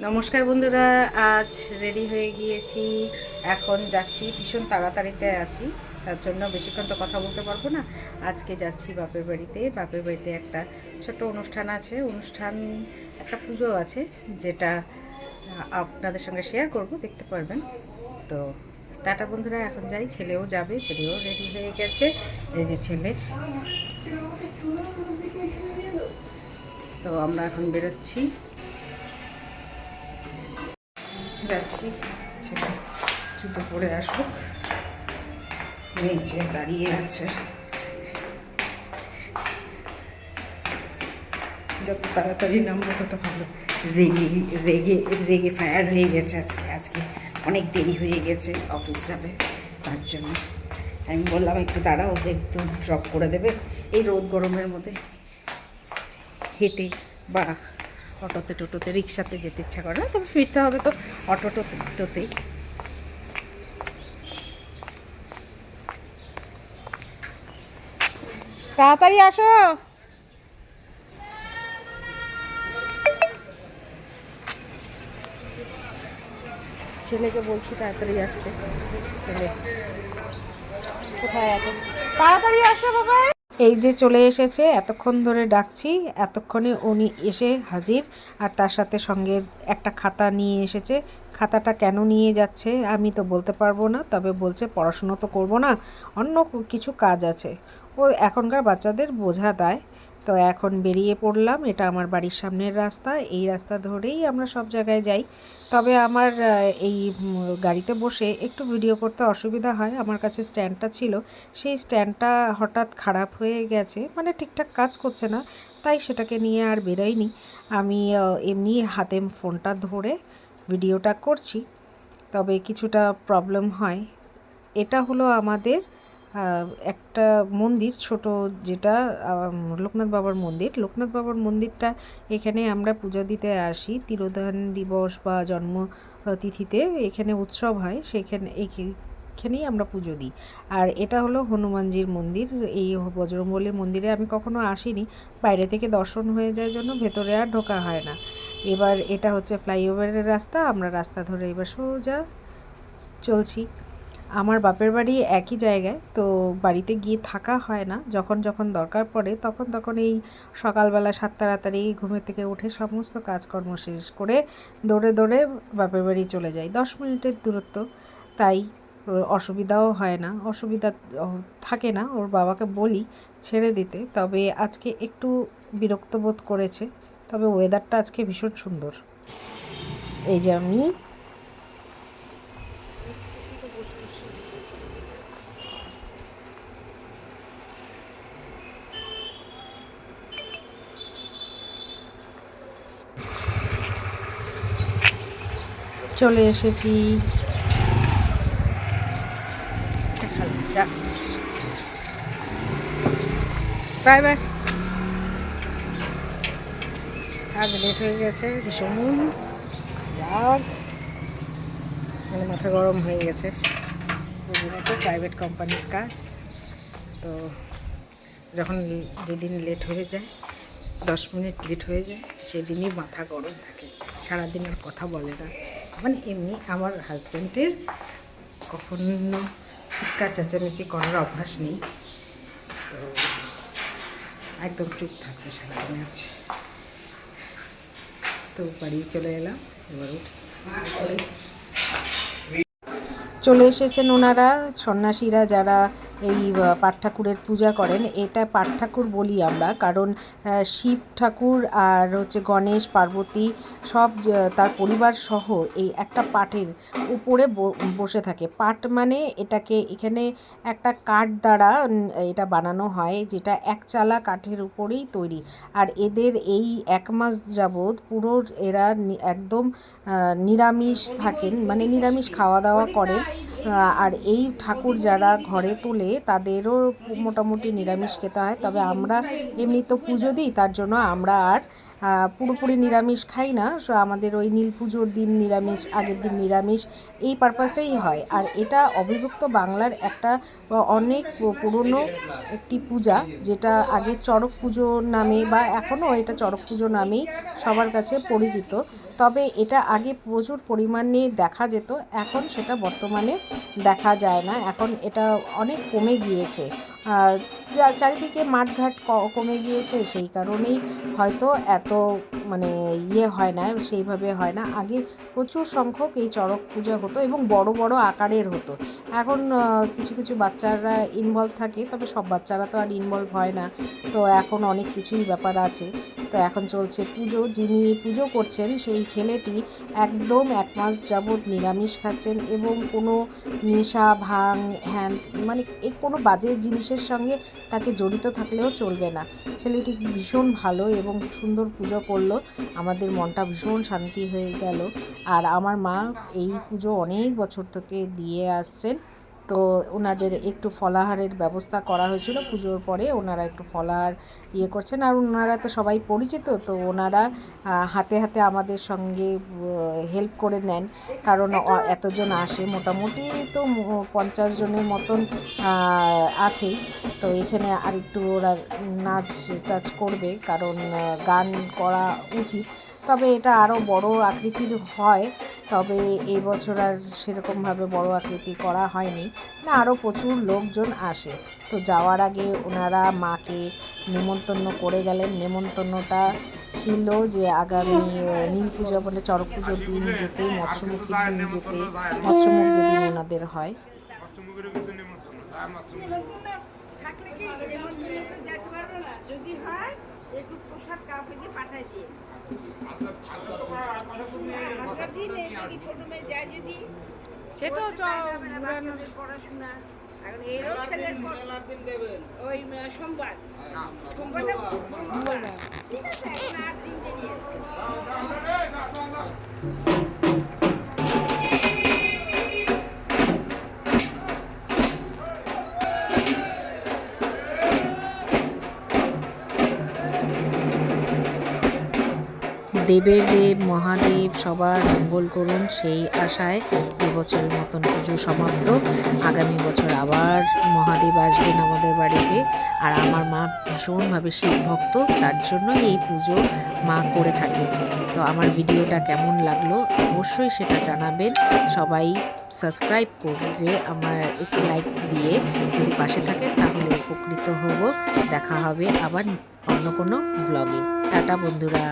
নমস্কার বন্ধুরা, আজ রেডি হয়ে গিয়েছি। এখন যাচ্ছি, ভীষণ তাড়াতাড়িতে আছি, তার জন্য বেশিক্ষণ তো কথা বলতে পারবো না। আজকে যাচ্ছি বাপের বাড়িতে। বাপের বাড়িতে একটা ছোট অনুষ্ঠান আছে, একটা পুজো আছে, যেটা আপনাদের সঙ্গে শেয়ার করব, দেখতে পারবেন। তো টাটা বন্ধুরা, এখন যাই। ছেলেও যাবে, ছেলেও রেডি হয়ে গেছে। এই যে ছেলে। তো আমরা এখন বেরোচ্ছি, যাচ্ছি। ছেলে জুতো পরে আসুক, নিচে দাঁড়িয়ে আছে। যত তাড়াতাড়ি নামবো তত ভালো। রেগে রেগে রেগে ফায়ার হয়ে গেছে আজকে অনেক দেরি হয়ে গেছে, অফিস যাবে। তার জন্য আমি বললাম একটু দাঁড়াও, একটু ড্রপ করে দেবে। এই রোদ গরমের মধ্যে হেঁটে বা অটোতে টোটোতে রিক্সাতে যেতে ইচ্ছা করে না, তবে ফিরতে হবে তো টোটোতেই। তাড়াতাড়ি আসো। ছেলেকে বলছি তাড়াতাড়ি আসতে। ছেলে কোথায় এখন? তাড়াতাড়ি আসো বাবা। এই যে চলে এসেছে, এতক্ষণ ধরে ডাকছি, এতক্ষণে উনি এসে হাজির। আর তার সাথে সঙ্গে একটা খাতা নিয়ে এসেছে। খাতাটা কেন নিয়ে যাচ্ছে আমি তো বলতে পারবো না, তবে বলছে পড়াশুনো তো করবো না, অন্য কিছু কাজ আছে। ও এখনকার বাচ্চাদের বোঝা দেয়। তো এখন বেরিয়ে পড়লাম। এটা আমার বাড়ির সামনের রাস্তা, এই রাস্তা ধরেই আমরা সব জায়গায় যাই। তবে আমার এই গাড়িতে বসে একটু ভিডিও করতে অসুবিধা হয়। আমার কাছে স্ট্যান্ডটা ছিল, সেই স্ট্যান্ডটা হঠাৎ খারাপ হয়ে গেছে, মানে ঠিকঠাক কাজ করছে না, তাই সেটাকে নিয়ে আর বেরোইনি। আমি এমনি হাতে ফোনটা ধরে ভিডিওটা করছি, তবে কিছুটা প্রবলেম হয়। এটা হলো আমাদের একটা মন্দির ছোট, যেটা লোকনাথ বাবার মন্দির। লোকনাথ বাবার মন্দিরটা, এখানে আমরা পূজা দিতে আসি। তিরোধান দিবস বা জন্ম তিথিতে এখানে উৎসব হয়, এখানেই আমরা পুজো দিই। আর এটা হলো হনুমানজির মন্দির। এই বজরংবলীর মন্দিরে আমি কখনো আসিনি, বাইরে থেকে দর্শন হয়ে যায় জন্য ভেতরে আর ঢোকা হয় না। এবার এটা হচ্ছে ফ্লাইওভারের রাস্তা, আমরা রাস্তা ধরে এবার সোজা চলছি। আমার বাপের বাড়ি একই জায়গায়, তো বাড়িতে গিয়ে থাকা হয় না। যখন যখন দরকার পড়ে তখন এই সকালবেলা 7 তাড়াতাড়ি ঘুমের থেকে উঠে সমস্ত কাজকর্ম শেষ করে দৌড়ে দৌড়ে বাপের বাড়ি চলে যাই। 10 মিনিটের দূরত্ব, তাই অসুবিধাও হয় না, অসুবিধা থাকে না। ওর বাবাকে বলি ছেড়ে দিতে, তবে আজকে একটু বিরক্ত বোধ করেছে। তবে ওয়েদারটা আজকে ভীষণ সুন্দর। এই যে আমি চলে এসেছি। Bye bye. আজ লেট হয়ে গেছে, ভীষণ রাগ, মানে মাথা গরম হয়ে গেছে। বুঝলি তো, প্রাইভেট কোম্পানির কাজ তো, যখন যেদিন লেট হয়ে যায়, 10 মিনিট লেট হয়ে যায়, সেদিনই মাথা গরম থাকে, সারাদিন আর কথা বলে না। মানে এমনি আমার হাজব্যান্ডের কখনো চিৎকার চেঁচামেচি করার অভ্যাস নেই, তো একদম চুপ থাকবে সারাদিন আছে। তো বাড়ি চলে এলাম, এবার চলে এসেছেন ওনারা, সন্ন্যাসীরা যারা এই পাট ঠাকুরের পূজা করেন। এটা পাট ঠাকুর বলি আমরা, কারণ শিব ঠাকুর আর হচ্ছে গণেশ পার্বতী সব তার পরিবার সহ এই একটা পাটের উপরে বসে থাকে। পাট মানে এটাকে এখানে একটা কাঠ দ্বারা এটা বানানো হয়, যেটা একচালা কাঠের উপরেই তৈরি। আর এদের এই 1 মাস যাবৎ পুরো এরা একদম নিরামিষ থাকেন, মানে নিরামিষ খাওয়া দাওয়া করেন। আর এই ঠাকুর যারা ঘরে তোলে তাদেরও মোটামুটি নিরামিষ খেতে হয়, তবে আমরা এমনি তো পুজো দিই, তার জন্য আমরা আর পুরোপুরি নিরামিষ খাই না। আমাদের ওই নীল পুজোর দিন নিরামিষ, আগের দিন নিরামিষ, এই পারপাসেই হয়। আর এটা অবিভক্ত বাংলার একটা অনেক পুরনো একটি পূজা, যেটা আগে চড়ক পুজো নামে বা এখনও এটা চড়ক পুজো নামেই সবার কাছে পরিচিত। তবে এটা আগে প্রচুর পরিমাণে দেখা যেত, এখন সেটা বর্তমানে দেখা যায় না, এখন এটা অনেক কমে গিয়েছে। চারিদিকে মাঠঘাট কমে গিয়েছে, সেই কারণেই হয়তো এত মানে হয় না, সেইভাবে হয় না। আগে প্রচুর সংখ্যক এই চড়ক পূজা হতো এবং বড় বড় আকারের হতো। এখন কিছু কিছু বাচ্চারা ইনভলভ থাকে, তবে সব বাচ্চারা তো আর ইনভলভ হয় না, তো এখন অনেক কিছুই ব্যাপার আছে। তো এখন চলছে পুজো, যিনি পুজো করছেন সেই ছেলেটি একদম 1 মাস যাবৎ নিরামিষ খাচ্ছেন এবং কোনো নেশা ভাং হ্যান মানে কোনো বাজে জিনিসের সঙ্গে তাকে জড়িত থাকলেও চলবে না। ছেলেটি ভীষণ ভালো এবং সুন্দর পুজো করলো, আমাদের মনটা ভীষণ শান্তি হয়ে গেল। আর আমার মা এই পুজো অনেক বছর থেকে দিয়ে আসছেন, তো ওনাদের একটু ফলাহারের ব্যবস্থা করা হয়েছিল পুজোর পরে, ওনারা একটু ফলাহার করছেন। আর ওনারা তো সবাই পরিচিত, তো ওনারা হাতে হাতে আমাদের সঙ্গে হেল্প করে নেন, কারণ এতজন আসে, মোটামুটি তো 50 জনের মতন আছেই। তো এখানে আর একটু ওরা নাচ টাচ করবে, কারণ গান করা উচিত। তবে এটা আরও বড় আকৃতির হয়, তবে এই বছর আর সেরকমভাবে বড় আকৃতি করা হয়নি না, আরও প্রচুর লোকজন আসে। তো যাওয়ার আগে ওনারা মাকে নেমন্তন্ন করে গেলেন। নেমন্তন্নটা ছিল যে আগামী নীল পুজো বলে চড়ক পুজোর দিন যেতে, মৎস্যমুখীর দিন যেতে, মৎস্যমুখ যেদিন ওনাদের হয়। থাকলে কি যেতে পারবে না, যদি হয় একটু প্রসাদ কাউকে দিয়ে পাঠাই দিয়ে ছোট মেয়ে যায়, যদি সে তো পড়াশোনা এখন এরও ছেলের ওই সোমবার ঠিক আছে, এখন আর দিন নিয়ে দেবের দেব মহাদেব সবার মঙ্গল করুন, সেই আশায় এবছরের মতন পুজো সমাপ্ত। আগামী বছর আবার মহাদেব আসবেন আমাদের বাড়িতে। আর আমার মা ভীষণভাবে শিব ভক্ত, তার জন্য এই পুজো মা করে থাকে। তো আমার ভিডিওটা কেমন লাগলো অবশ্যই সেটা জানাবেন। সবাই সাবস্ক্রাইব করে আমার একটু লাইক দিয়ে যদি পাশে থাকেন তাহলে উপকৃত হব। দেখা হবে আবার অন্য কোনো ব্লগে। টাটা বন্ধুরা।